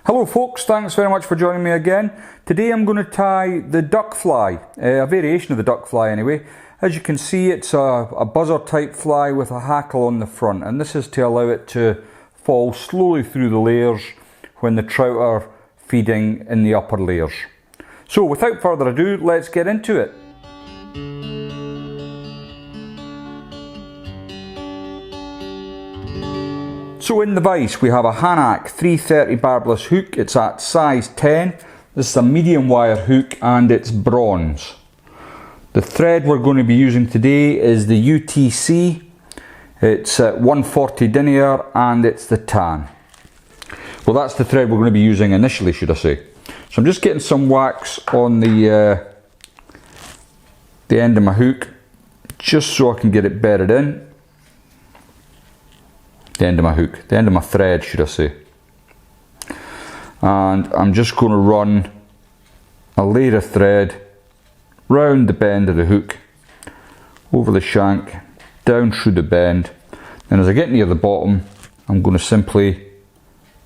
Hello folks, thanks very much for joining me again. Today I'm going to tie the duck fly, a variation of the duck fly anyway. As you can see, it's a buzzer type fly with a hackle on the front, and this is to allow it to fall slowly through the layers when the trout are feeding in the upper layers. So without further ado, let's get into it. So in the vise we have a Hanak 330 barbless hook. It's at size 10. This is a medium wire hook and it's bronze. The thread we're going to be using today is the UTC. It's 140 denier and it's the tan. Well, that's the thread we're going to be using initially, should I say. So I'm just getting some wax on the end of my hook, just so I can get it bedded in. The end of my hook, the end of my thread, should I say. And I'm just going to run a layer of thread round the bend of the hook, over the shank, down through the bend. And as I get near the bottom, I'm going to simply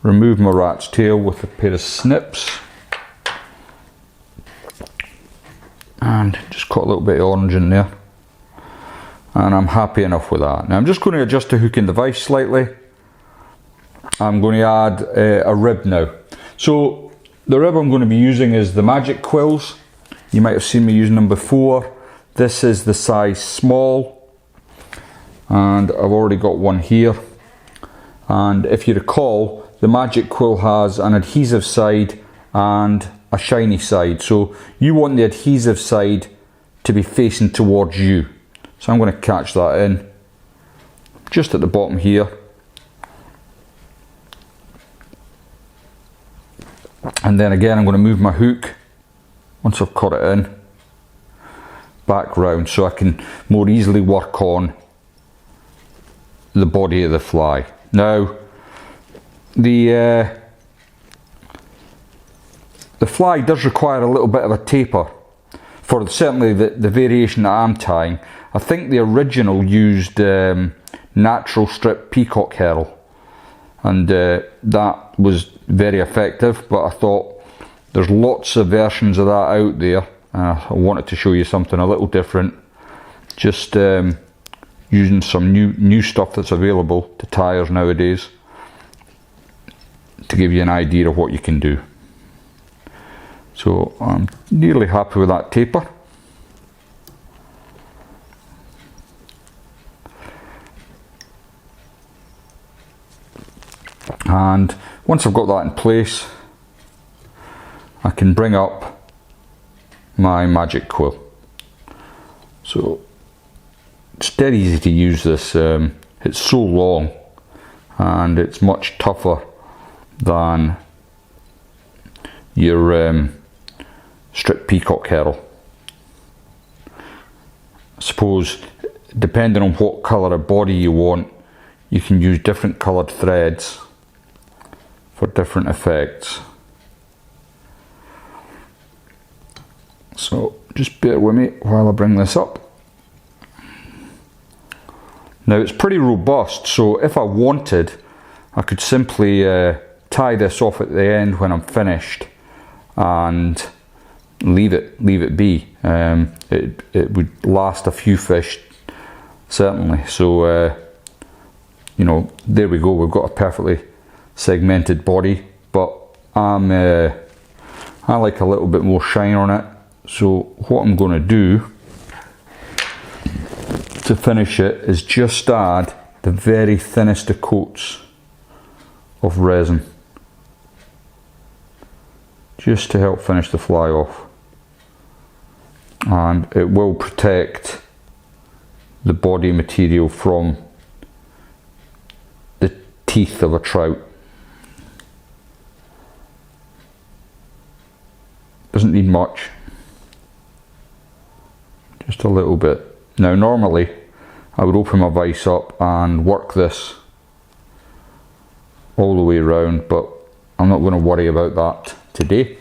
remove my rat's tail with a pair of snips. And just cut a little bit of orange in there. And I'm happy enough with that. Now I'm just going to adjust the hook in the vise slightly. I'm going to add a rib now. So the rib I'm going to be using is the magic quills. You might have seen me using them before. This is the size small, and I've already got one here. And if you recall, the magic quill has an adhesive side and a shiny side. So you want the adhesive side to be facing towards you. So I'm going to catch that in just at the bottom here, and then again I'm going to move my hook once I've caught it in back round so I can more easily work on the body of the fly. Now the fly does require a little bit of a taper for certainly the variation that I'm tying. I think the original used natural strip peacock herring, and that was very effective, but I thought there's lots of versions of that out there. I wanted to show you something a little different, just using some new stuff that's available to tyers nowadays to give you an idea of what you can do. So I'm nearly happy with that taper. And once I've got that in place, I can bring up my magic quill. So it's dead easy to use this. It's so long and it's much tougher than your strip peacock herring. I suppose depending on what colour of body you want, you can use different coloured threads for different effects. So just bear with me while I bring this up. Now it's pretty robust, so if I wanted, I could simply tie this off at the end when I'm finished and leave it be. It would last a few fish certainly. So you know, there we go, we've got a perfectly segmented body, but I like a little bit more shine on it. So what I'm going to do to finish it is just add the very thinnest of coats of resin, just to help finish the fly off, and it will protect the body material from the teeth of a trout. Doesn't need much, just a little bit. Now normally I would open my vise up and work this all the way around, but I'm not going to worry about that today.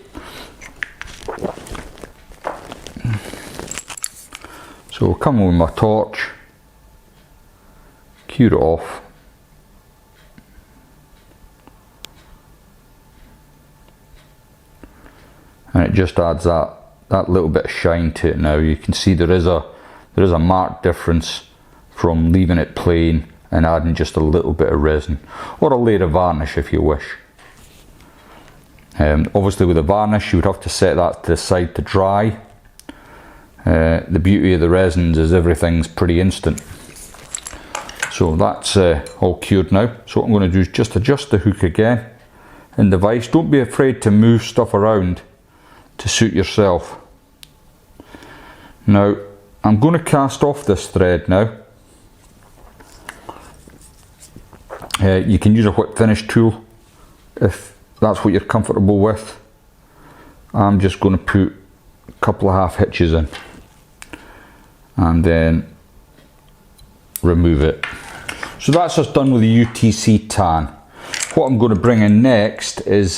So we'll come with my torch, cure it off, and it just adds that little bit of shine to it. Now you can see there is a marked difference from leaving it plain and adding just a little bit of resin, or a layer of varnish if you wish. Obviously with the varnish you would have to set that to the side to dry. The beauty of the resins is everything's pretty instant. So that's all cured now. So what I'm going to do is just adjust the hook again in the vise. Don't be afraid to move stuff around to suit yourself. Now I'm going to cast off this thread now. You can use a whip finish tool if that's what you're comfortable with. I'm just going to put a couple of half hitches in and then remove it. So that's us done with the UTC tan. What I'm going to bring in next is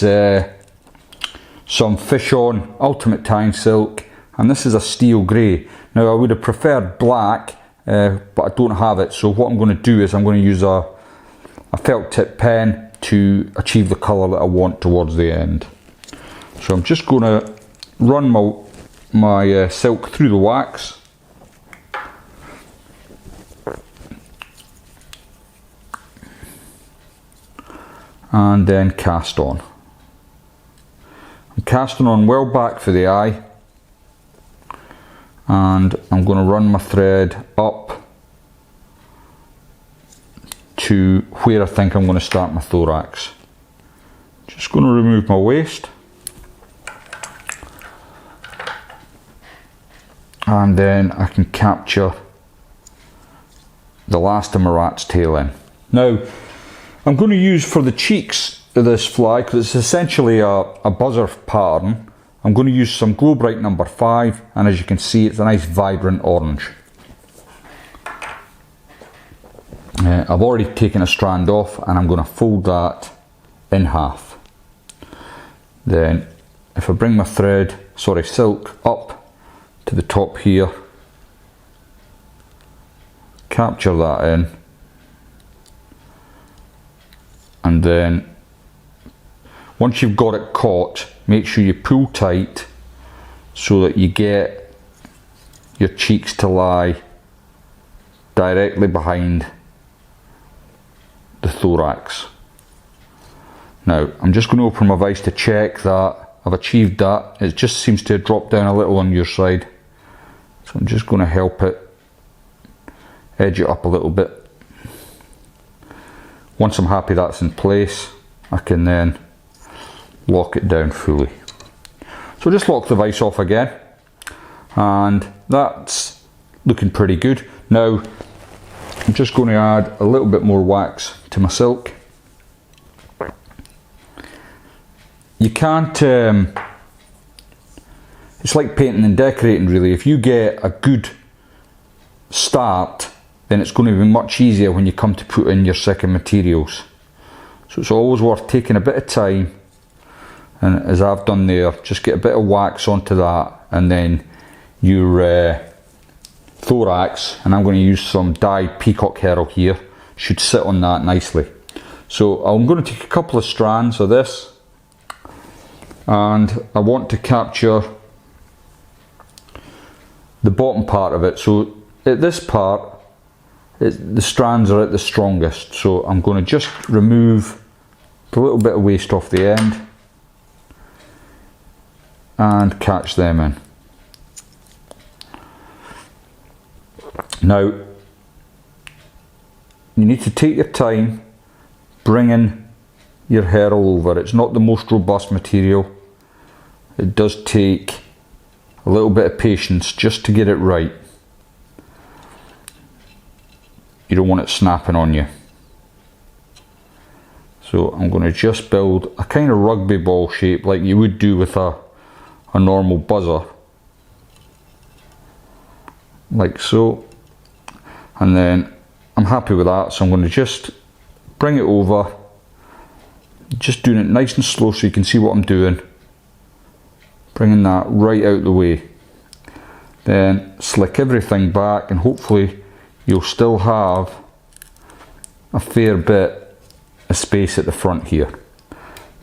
some Fish On Ultimate Tying Silk, and this is a steel grey. Now I would have preferred black, but I don't have it, so what I'm going to do is I'm going to use a felt tip pen to achieve the colour that I want towards the end. So I'm just going to run my silk through the wax. And then cast on. I'm casting on well back for the eye, and I'm going to run my thread up to where I think I'm going to start my thorax. Just going to remove my waist, and then I can capture the last of my rat's tail in. Now I'm going to use for the cheeks of this fly, because it's essentially a buzzer pattern, I'm going to use some Glow Bright number 5, and as you can see it's a nice vibrant orange. I've already taken a strand off and I'm going to fold that in half. Then if I bring my silk up to the top here, capture that in, and then once you've got it caught, make sure you pull tight so that you get your cheeks to lie directly behind the thorax. Now I'm just going to open my vise to check that I've achieved that. It just seems to drop down a little on your side, so I'm just going to help it edge it up a little bit. Once I'm happy that's in place, I can then lock it down fully. So just lock the vise off again, and that's looking pretty good. Now I'm just going to add a little bit more wax to my silk. You can't, it's like painting and decorating really. If you get a good start, then it's going to be much easier when you come to put in your second materials. So it's always worth taking a bit of time, and as I've done there, just get a bit of wax onto that, and then your thorax, and I'm going to use some dyed peacock herring here, should sit on that nicely. So I'm going to take a couple of strands of this, and I want to capture the bottom part of it. So at this part, the strands are at the strongest, so I'm going to just remove a little bit of waste off the end and catch them in. Now you need to take your time bringing your herring over. It's not the most robust material. It does take a little bit of patience just to get it right. You don't want it snapping on you. So I'm going to just build a kind of rugby ball shape like you would do with a normal buzzer, like so, and then I'm happy with that, so I'm going to just bring it over, just doing it nice and slow so you can see what I'm doing, bringing that right out the way, then slick everything back, and hopefully you'll still have a fair bit of space at the front here.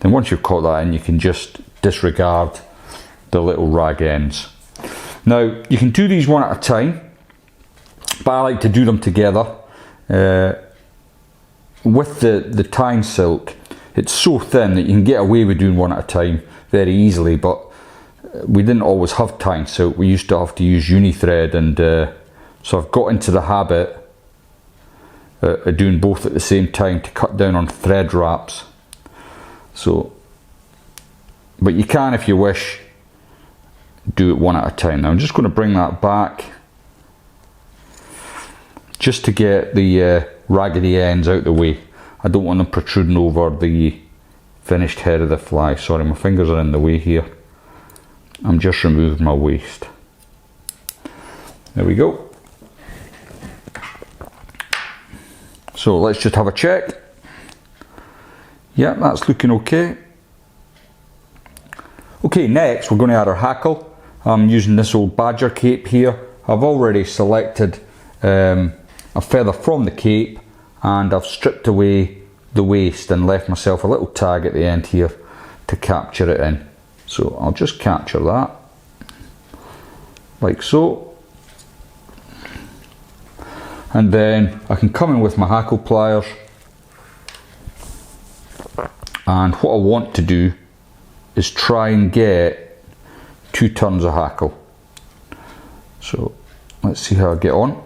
Then once you've caught that in, you can just disregard the little rag ends. Now you can do these one at a time, but I like to do them together. With the tying silk, it's so thin that you can get away with doing one at a time very easily, but we didn't always have tying silk. We used to have to use uni thread, and so I've got into the habit of doing both at the same time to cut down on thread wraps. So, but you can, if you wish, do it one at a time. Now I'm just going to bring that back just to get the raggedy ends out the way. I don't want them protruding over the finished head of the fly. Sorry, my fingers are in the way here. I'm just removing my waste. There we go. So let's just have a check. Yeah, that's looking okay. Okay, next we're going to add our hackle. I'm using this old badger cape here. I've already selected a feather from the cape, and I've stripped away the waste and left myself a little tag at the end here to capture it in. So I'll just capture that like so, and then I can come in with my hackle pliers, and what I want to do is try and get 2 turns of hackle. So let's see how I get on.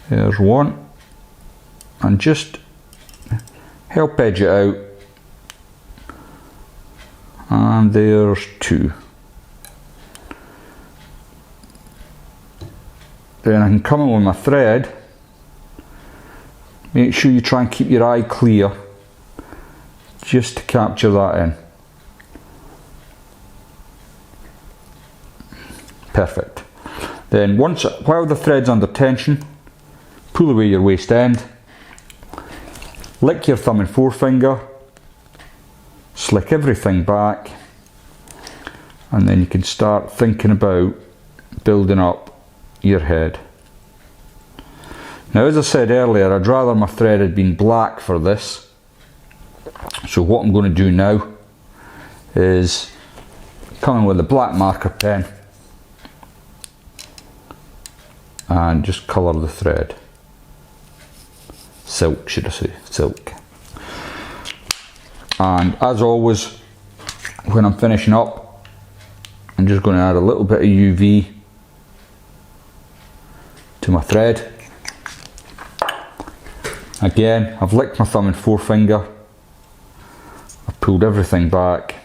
There's one, and just help edge it out, and there's 2. Then I can come in with my thread. Make sure you try and keep your eye clear just to capture that in. Perfect. Then while the thread's under tension, pull away your waste end, lick your thumb and forefinger, slick everything back, and then you can start thinking about building up your head. Now, as I said earlier, I'd rather my thread had been black for this. So what I'm going to do now is come in with a black marker pen and just colour the thread. Silk, should I say, silk. And as always, when I'm finishing up, I'm just going to add a little bit of UV to my thread. Again, I've licked my thumb and forefinger, I've pulled everything back,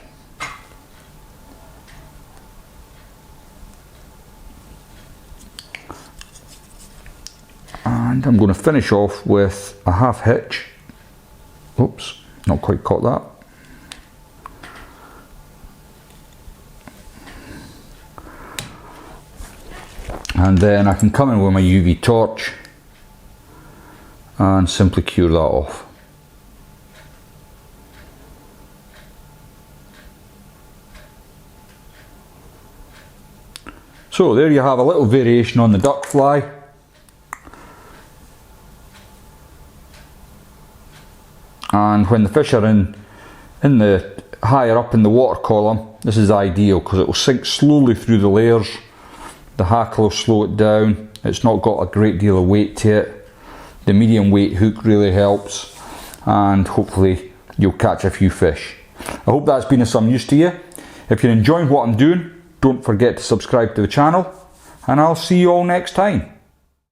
and I'm going to finish off with a half hitch. Oops, not quite caught that. And then I can come in with my UV torch and simply cure that off. So there you have a little variation on the duck fly. And when the fish are in the higher up in the water column, this is ideal because it will sink slowly through the layers. The hackle will slow it down. It's not got a great deal of weight to it. The medium weight hook really helps, and hopefully you'll catch a few fish. I hope that's been of some use to you. If you're enjoying what I'm doing, don't forget to subscribe to the channel, and I'll see you all next time.